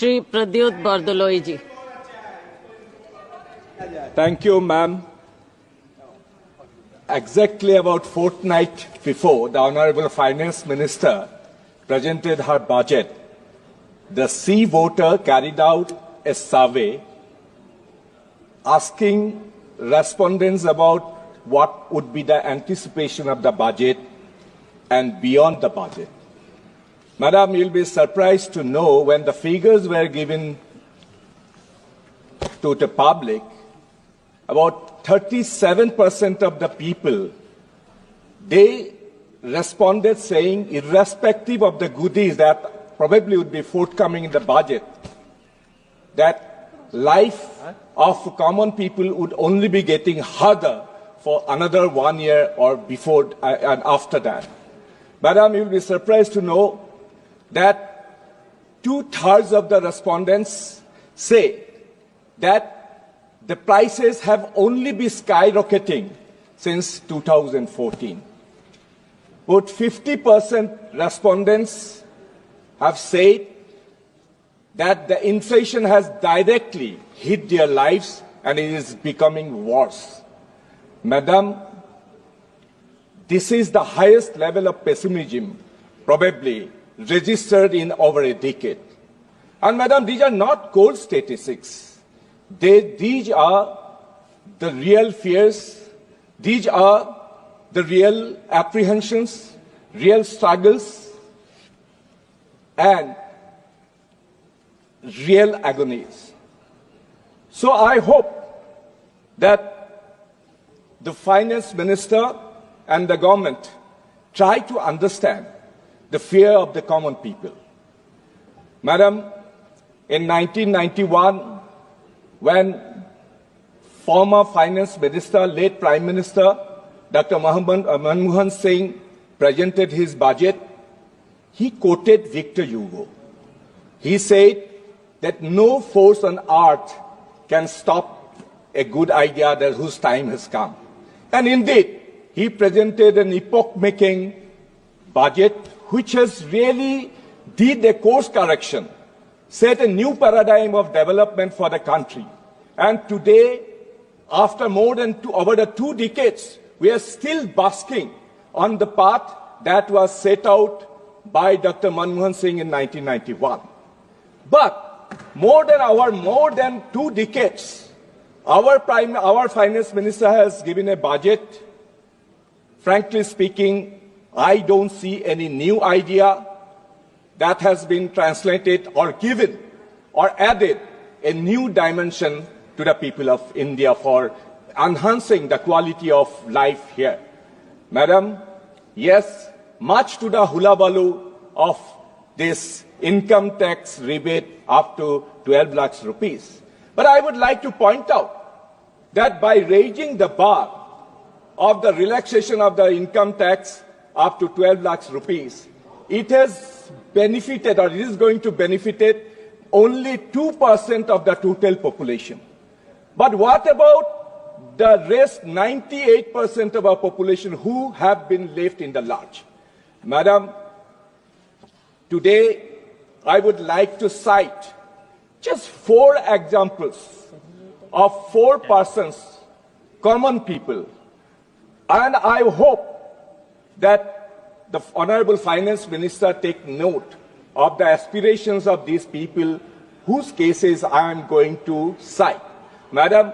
Shri Pradyut Bordoloi ji. Thank you, ma'am. Exactly about fortnight before, the Honorable Finance Minister presented her budget. The C voter carried out a survey asking respondents about what would be the anticipation of the budget and beyond the budget. Madam, you'll be surprised to know when the figures were given to the public, about 37% of the people, they responded saying, irrespective of the goodies that probably would be forthcoming in the budget, that life of common people would only be getting harder for another 1 year or before and after that. Madam, you'll be surprised to know that 2/3 of the respondents say that the prices have only been skyrocketing since 2014. About 50% respondents have said that the inflation has directly hit their lives and it is becoming worse. Madam, this is the highest level of pessimism probably registered in over a decade. And Madam, these are not cold statistics. These are the real fears. These are the real apprehensions, real struggles, and real agonies. So I hope that the Finance Minister and the government try to understand the fear of the common people. Madam, in 1991, when former Finance Minister, late Prime Minister, Dr. Manmohan Singh presented his budget, he quoted Victor Hugo. He said that no force on earth can stop a good idea that whose time has come. And indeed, he presented an epoch-making budget which has really did a course correction, set a new paradigm of development for the country. And today, after more than over the 2 decades, we are still basking on the path that was set out by Dr. Manmohan Singh in 1991. But more than 2 decades, our Finance Minister has given a budget. Frankly speaking, I don't see any new idea that has been translated or given or added a new dimension to the people of India for enhancing the quality of life here. Madam, yes, much to the hulabaloo of this income tax rebate up to 12 lakhs rupees. But I would like to point out that by raising the bar of the relaxation of the income tax up to 12 lakhs rupees, it has benefited or it is going to benefit only 2% of the total population. But what about the rest 98% of our population who have been left in the lurch? Madam, today I would like to cite just 4 examples of 4 persons, common people. And I hope that the Honorable Finance Minister take note of the aspirations of these people whose cases I am going to cite. Madam,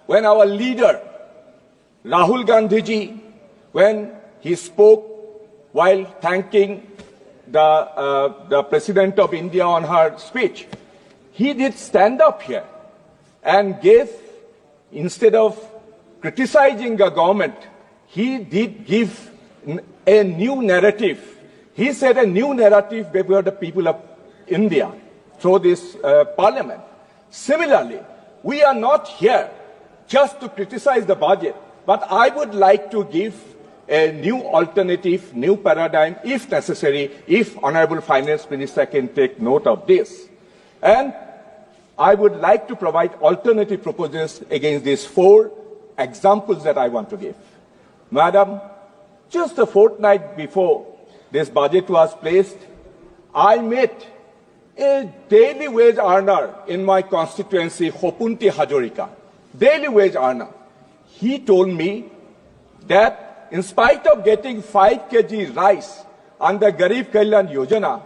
when our leader, Rahul Gandhi ji, when he spoke while thanking the President of India on her speech, he did stand up here and gave, instead of criticizing the government, he did give a new narrative. He said a new narrative before the people of India through this parliament. Similarly, we are not here just to criticize the budget, but I would like to give a new alternative, new paradigm, if necessary, if Honorable Finance Minister can take note of this. And I would like to provide alternative proposals against these 4 examples that I want to give. Madam, just a fortnight before this budget was placed, I met a daily wage earner in my constituency, Hopunti Hajorika, daily wage earner. He told me that in spite of getting 5 kg rice under Garib Kalyan Yojana,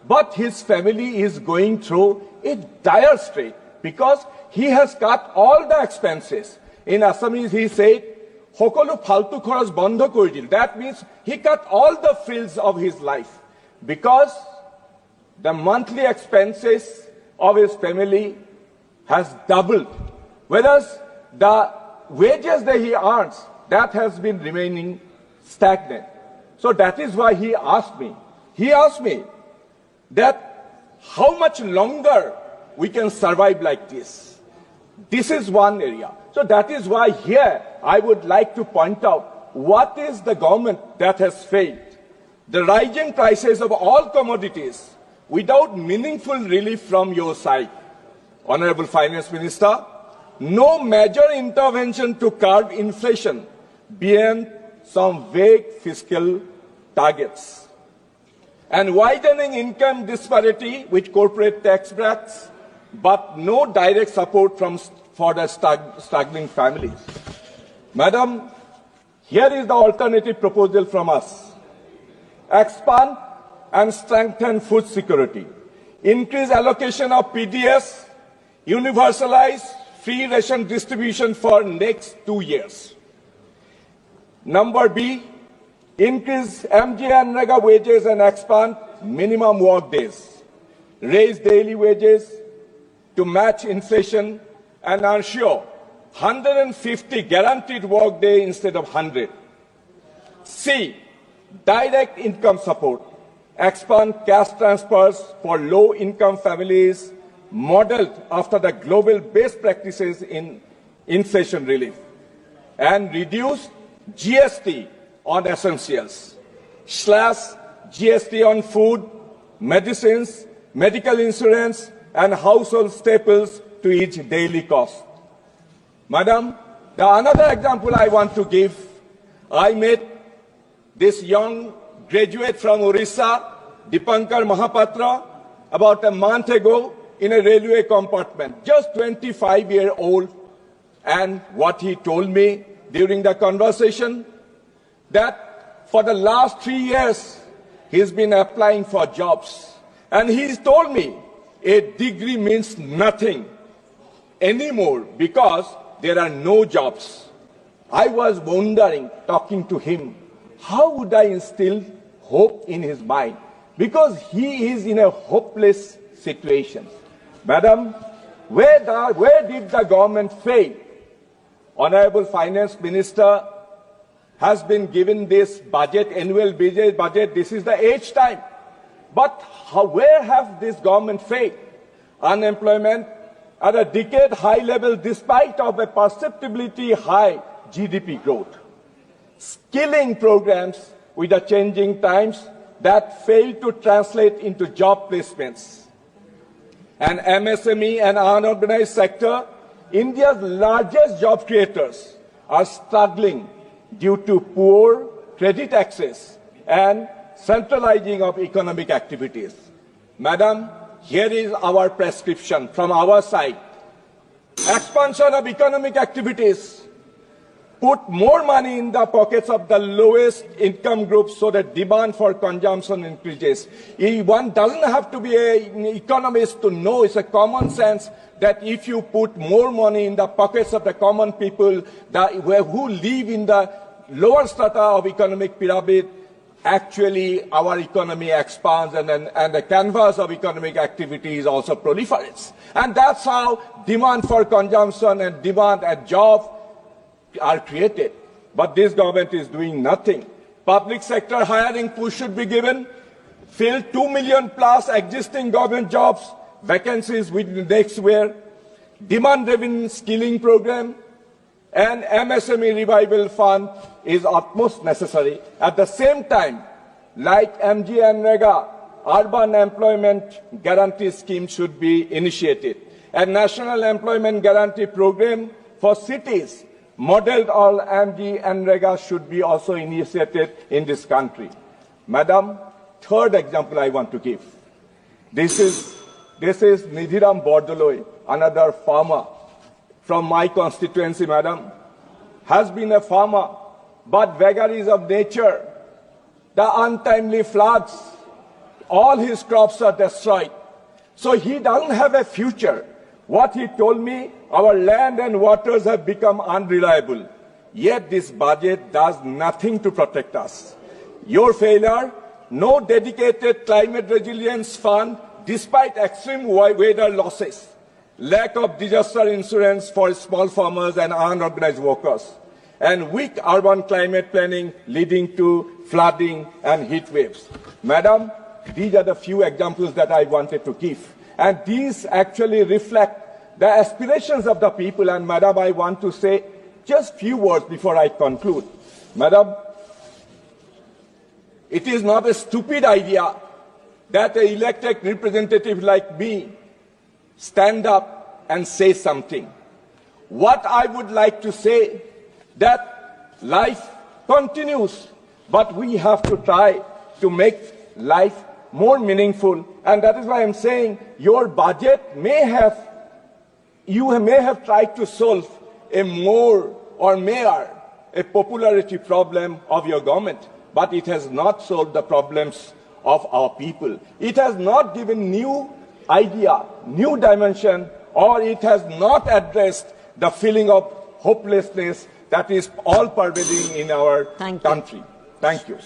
but his family is going through a dire strait because he has cut all the expenses. In Assamese, he said, Hokolu faltu kharas bondho kori dil. That means he cut all the frills of his life because the monthly expenses of his family has doubled. Whereas the wages that he earns, that has been remaining stagnant. So that is why he asked me that how much longer we can survive like this. This is one area. So that is why here I would like to point out what is the government that has failed. The rising prices of all commodities without meaningful relief from your side. Honorable Finance Minister, no major intervention to curb inflation beyond some vague fiscal targets. And widening income disparity with corporate tax brackets, but no direct support for the struggling families. Madam, here is the alternative proposal from us. Expand and strengthen food security. Increase allocation of PDS, universalize free ration distribution for next 2 years. Number B, increase MG and NREGA wages and expand minimum work days. Raise daily wages to match inflation and ensure 150 guaranteed work day instead of 100. C, direct income support. Expand cash transfers for low-income families modeled after the global best practices in inflation relief. And reduce GST on essentials, slash GST on food, medicines, medical insurance, and household staples to each daily cost. Madam, another example I want to give, I met this young graduate from Orissa, Dipankar Mahapatra, about a month ago in a railway compartment, just 25-year-old, and what he told me during the conversation, that for the last 3 years, he's been applying for jobs. And he's told me a degree means nothing anymore because there are no jobs. I was wondering, talking to him, how would I instill hope in his mind? Because he is in a hopeless situation. Madam, where did the government fail? Honorable Finance Minister has been given this budget, annual budget, this is the 8th time. But where have this government failed? Unemployment at a decade high level despite of a perceptibly high GDP growth. Skilling programs with the changing times that fail to translate into job placements. And MSME and unorganized sector, India's largest job creators, are struggling due to poor credit access and centralizing of economic activities. Madam, here is our prescription from our side. Expansion of economic activities. Put more money in the pockets of the lowest income groups so that demand for consumption increases. One doesn't have to be an economist to know, it's a common sense that if you put more money in the pockets of the common people who live in the lower strata of economic pyramid, actually our economy expands and the canvas of economic activities also proliferates. And that's how demand for consumption and demand at jobs are created. But this government is doing nothing. Public sector hiring push should be given. Fill 2 million plus existing government jobs, vacancies within the next year. Demand-driven skilling program and MSME revival fund is utmost necessary. At the same time, like MG and NREGA, urban employment guarantee scheme should be initiated. A national employment guarantee program for cities modeled on MG and NREGA should be also initiated in this country. Madam, third example I want to give. This is This is Nidhiram Bordol, another farmer from my constituency, madam. Has been a farmer, but vagaries of nature, the untimely floods, all his crops are destroyed. So he doesn't have a future. What he told me, our land and waters have become unreliable. Yet this budget does nothing to protect us. Your failure, no dedicated climate resilience fund despite extreme weather losses, lack of disaster insurance for small farmers and unorganized workers, and weak urban climate planning leading to flooding and heat waves. Madam, these are the few examples that I wanted to give. And these actually reflect the aspirations of the people. And Madam, I want to say just few words before I conclude. Madam, it is not a stupid idea that an elected representative like me stand up and say something. What I would like to say that life continues, but we have to try to make life more meaningful, and that is why I'm saying your budget you may have tried to solve a popularity problem of your government, but it has not solved the problems of our people. It has not given new idea, new dimension, or it has not addressed the feeling of hopelessness that is all pervading in our country. Thank you.